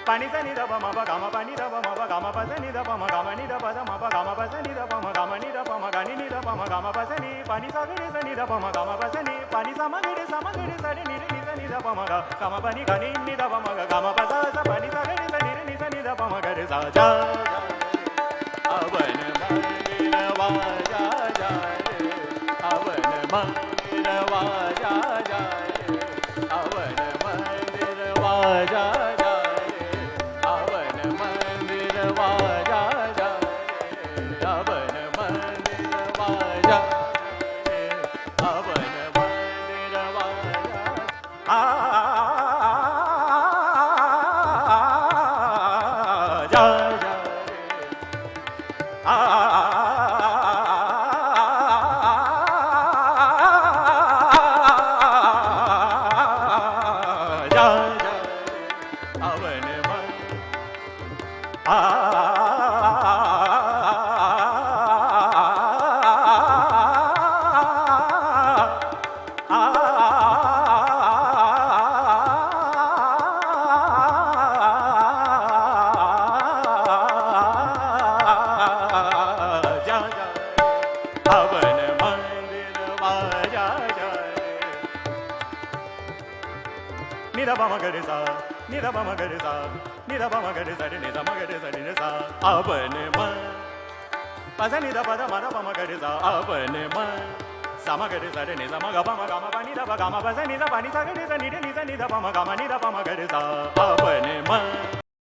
Pani sa ni da pa ma pa ga ma pa ni da pa ma pa ga ma pa sa ni da pa ma ga ma ni da pa da ma pa ga ma pa sa ni da pa ma ga ma ni da pa ma ga ni da pa ma ga ma pa sa ni pani sa ga re sa ni da pa ma ga ma pa sa ni pani sa ma ga re sa re ni re ni sa ni da pa ma ga ma pa ni ga ni da pa ma ga ma pa sa pani sa ga re sa ni sa ni da pa ma ga re sa ja avan mandir va ja ja avan mandir va ja ja avan mandir va ja Nida ba ma ga re sa, nida ba ma ga re sa, nida ba ma ga re sa, ni sa ma ga re sa, ni sa. Apne man, pa sa nida pa da ma ba ma ga re sa. Apne man, sa ma ga re sa, ni sa ma ga pa ni da ba ga ma pa sa ni da pa ni sa ga re sa, ni da pa ma ga ma ni da pa ma ga re sa. Apne man.